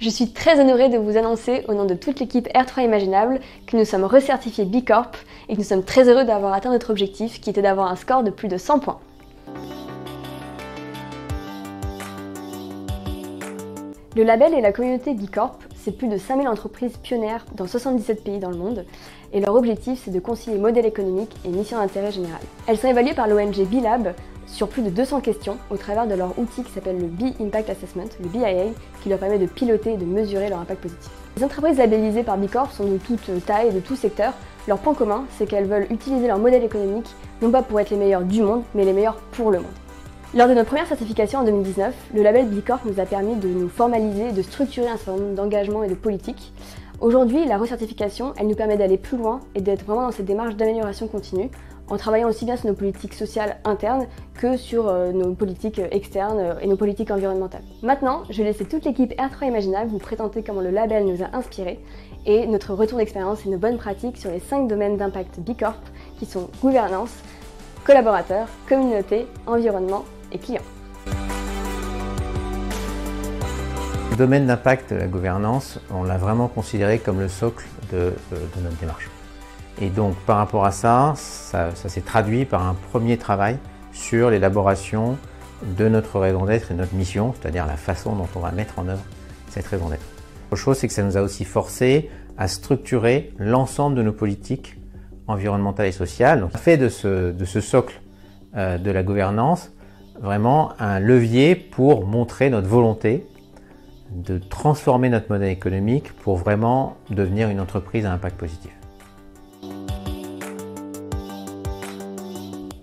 Je suis très honorée de vous annoncer au nom de toute l'équipe R3 Imaginable que nous sommes recertifiés B Corp et que nous sommes très heureux d'avoir atteint notre objectif qui était d'avoir un score de plus de 100 points. Le label et la communauté B Corp, c'est plus de 5000 entreprises pionnières dans 77 pays dans le monde et leur objectif c'est de concilier modèle économique et mission d'intérêt général. Elles sont évaluées par l'ONG B-Lab sur plus de 200 questions au travers de leur outil qui s'appelle le B Impact Assessment, le BIA, qui leur permet de piloter et de mesurer leur impact positif. Les entreprises labellisées par B Corp sont de toute taille et de tout secteur. Leur point commun, c'est qu'elles veulent utiliser leur modèle économique non pas pour être les meilleures du monde, mais les meilleures pour le monde. Lors de notre première certification en 2019, le label B Corp nous a permis de nous formaliser et de structurer un certain nombre d'engagements et de politiques. Aujourd'hui, la recertification, elle nous permet d'aller plus loin et d'être vraiment dans cette démarche d'amélioration continue, en travaillant aussi bien sur nos politiques sociales internes que sur nos politiques externes et nos politiques environnementales. Maintenant, je vais laisser toute l'équipe R3 Imaginable vous présenter comment le label nous a inspirés et notre retour d'expérience et nos bonnes pratiques sur les 5 domaines d'impact B Corp qui sont gouvernance, collaborateurs, communauté, environnement et clients. Le domaine d'impact de la gouvernance, on l'a vraiment considéré comme le socle de notre démarche. Et donc par rapport à ça s'est traduit par un premier travail sur l'élaboration de notre raison d'être et notre mission, c'est-à-dire la façon dont on va mettre en œuvre cette raison d'être. Autre chose, c'est que ça nous a aussi forcé à structurer l'ensemble de nos politiques environnementales et sociales. Donc, on a fait de ce socle de la gouvernance vraiment un levier pour montrer notre volonté de transformer notre modèle économique pour vraiment devenir une entreprise à impact positif.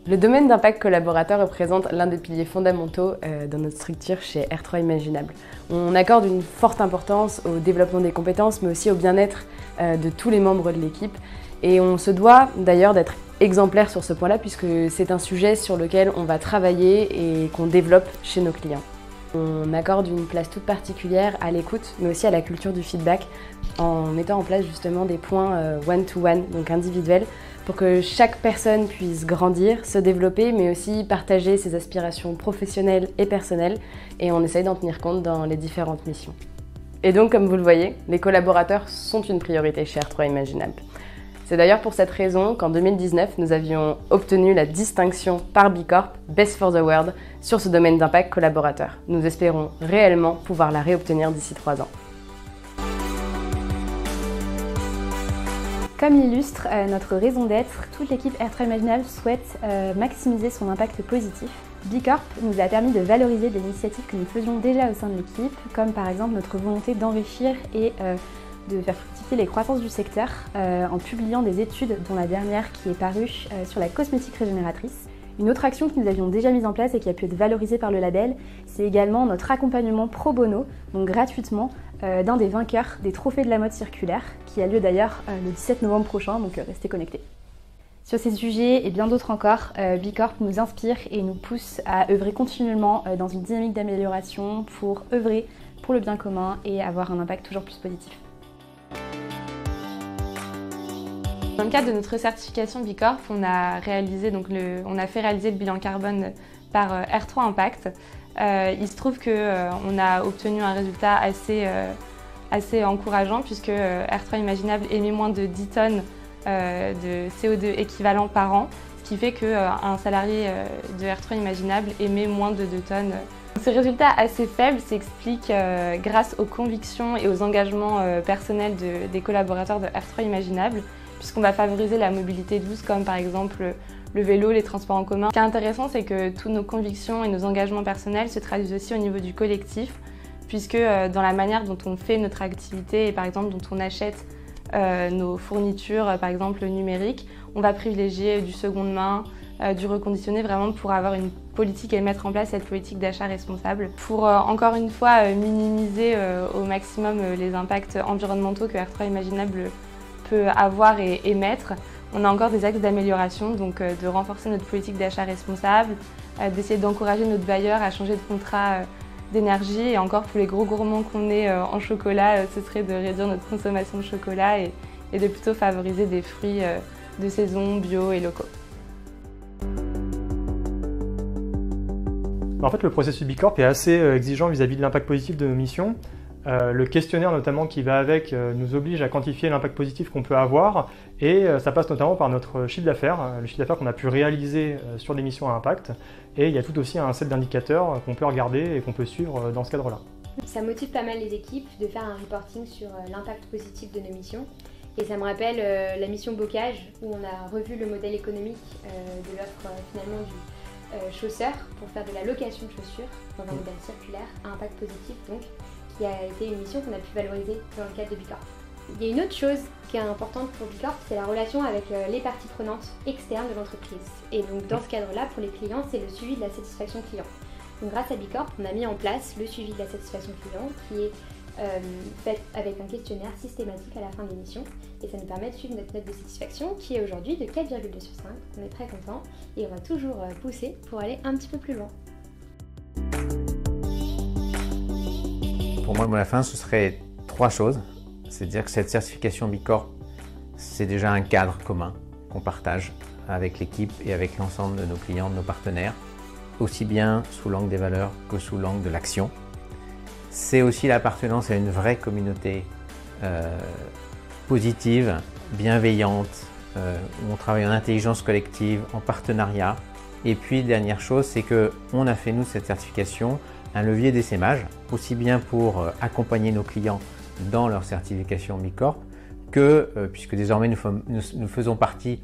Le domaine d'impact collaborateur représente l'un des piliers fondamentaux dans notre structure chez R3 Imaginable. On accorde une forte importance au développement des compétences, mais aussi au bien-être de tous les membres de l'équipe. Et on se doit d'ailleurs d'être exemplaire sur ce point-là, puisque c'est un sujet sur lequel on va travailler et qu'on développe chez nos clients. On accorde une place toute particulière à l'écoute, mais aussi à la culture du feedback, en mettant en place justement des points one-to-one, donc individuels, pour que chaque personne puisse grandir, se développer, mais aussi partager ses aspirations professionnelles et personnelles, et on essaye d'en tenir compte dans les différentes missions. Et donc, comme vous le voyez, les collaborateurs sont une priorité chez R3 Imaginable. C'est d'ailleurs pour cette raison qu'en 2019, nous avions obtenu la distinction par B Corp Best for the World sur ce domaine d'impact collaborateur. Nous espérons réellement pouvoir la réobtenir d'ici 3 ans. Comme l'illustre notre raison d'être, toute l'équipe R3 Imaginable souhaite maximiser son impact positif. B Corp nous a permis de valoriser des initiatives que nous faisions déjà au sein de l'équipe, comme par exemple notre volonté d'enrichir et de faire fructifier les croissances du secteur en publiant des études, dont la dernière qui est parue sur la cosmétique régénératrice. Une autre action que nous avions déjà mise en place et qui a pu être valorisée par le label, c'est également notre accompagnement pro bono, donc gratuitement, d'un des vainqueurs des trophées de la mode circulaire, qui a lieu d'ailleurs le 17 novembre prochain, donc restez connectés. Sur ces sujets et bien d'autres encore, B Corp nous inspire et nous pousse à œuvrer continuellement dans une dynamique d'amélioration pour œuvrer pour le bien commun et avoir un impact toujours plus positif. Dans le cadre de notre certification B Corp, on a fait réaliser le bilan carbone par R3 Impact. Il se trouve qu'on a obtenu un résultat assez encourageant puisque R3 Imaginable émet moins de 10 tonnes de CO2 équivalent par an, ce qui fait qu'un salarié de R3 Imaginable émet moins de 2 tonnes. Ces résultats assez faibles s'expliquent grâce aux convictions et aux engagements personnels des collaborateurs de R3 Imaginable, puisqu'on va favoriser la mobilité douce, comme par exemple le vélo, les transports en commun. Ce qui est intéressant, c'est que toutes nos convictions et nos engagements personnels se traduisent aussi au niveau du collectif, puisque dans la manière dont on fait notre activité et par exemple dont on achète nos fournitures, par exemple numériques, on va privilégier du seconde main, du reconditionné, vraiment pour avoir une politique et mettre en place cette politique d'achat responsable. Pour encore une fois minimiser au maximum les impacts environnementaux que R3 Imaginable peut avoir et émettre, on a encore des axes d'amélioration, donc de renforcer notre politique d'achat responsable, d'essayer d'encourager notre bailleur à changer de contrat d'énergie, et encore pour les gros gourmands qu'on est en chocolat, ce serait de réduire notre consommation de chocolat et de plutôt favoriser des fruits de saison, bio et locaux. En fait, le processus B Corp est assez exigeant vis-à-vis de l'impact positif de nos missions. Le questionnaire notamment qui va avec nous oblige à quantifier l'impact positif qu'on peut avoir et ça passe notamment par notre chiffre d'affaires, le chiffre d'affaires qu'on a pu réaliser sur des missions à impact. Et il y a tout aussi un set d'indicateurs qu'on peut regarder et qu'on peut suivre dans ce cadre-là. Ça motive pas mal les équipes de faire un reporting sur l'impact positif de nos missions. Et ça me rappelle la mission Bocage où on a revu le modèle économique de l'offre finalement du chausseur pour faire de la location de chaussures dans un modèle circulaire à impact positif donc, qui a été une mission qu'on a pu valoriser dans le cadre de Bicorp. Il y a une autre chose qui est importante pour Bicorp, c'est la relation avec les parties prenantes externes de l'entreprise. Et donc dans ce cadre-là, pour les clients, c'est le suivi de la satisfaction client. Donc grâce à Bicorp, on a mis en place le suivi de la satisfaction client qui est fait avec un questionnaire systématique à la fin de l'émission et ça nous permet de suivre notre note de satisfaction qui est aujourd'hui de 4,2 sur 5. On est très content et on va toujours pousser pour aller un petit peu plus loin. Pour moi, le mot de la fin, ce serait 3 choses. C'est-à-dire que cette certification Bicorp, c'est déjà un cadre commun qu'on partage avec l'équipe et avec l'ensemble de nos clients, de nos partenaires, aussi bien sous l'angle des valeurs que sous l'angle de l'action. C'est aussi l'appartenance à une vraie communauté positive, bienveillante, où on travaille en intelligence collective, en partenariat. Et puis, dernière chose, c'est qu'on a fait, nous, cette certification, un levier d'essaimage, aussi bien pour accompagner nos clients dans leur certification Bicorp, que, puisque désormais nous faisons partie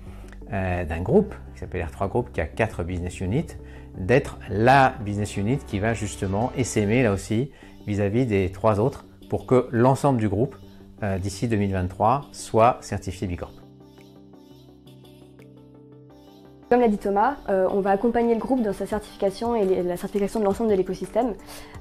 d'un groupe qui s'appelle R3 Group, qui a 4 business units, d'être la business unit qui va justement essaimer là aussi vis-à-vis des 3 autres pour que l'ensemble du groupe d'ici 2023 soit certifié Bicorp. Comme l'a dit Thomas, on va accompagner le groupe dans sa certification et la certification de l'ensemble de l'écosystème.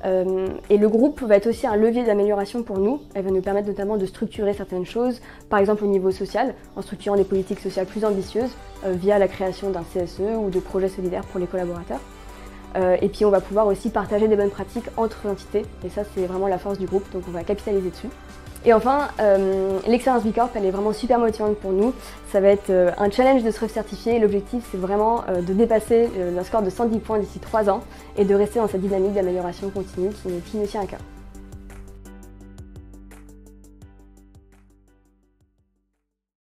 Et le groupe va être aussi un levier d'amélioration pour nous. Elle va nous permettre notamment de structurer certaines choses, par exemple au niveau social, en structurant des politiques sociales plus ambitieuses via la création d'un CSE ou de projets solidaires pour les collaborateurs. Et puis on va pouvoir aussi partager des bonnes pratiques entre entités. Et ça, c'est vraiment la force du groupe, donc on va capitaliser dessus. Et enfin, l'expérience Bicorp, elle est vraiment super motivante pour nous. Ça va être un challenge de se recertifier. L'objectif, c'est vraiment de dépasser un score de 110 points d'ici 3 ans et de rester dans cette dynamique d'amélioration continue qui nous tient à cœur.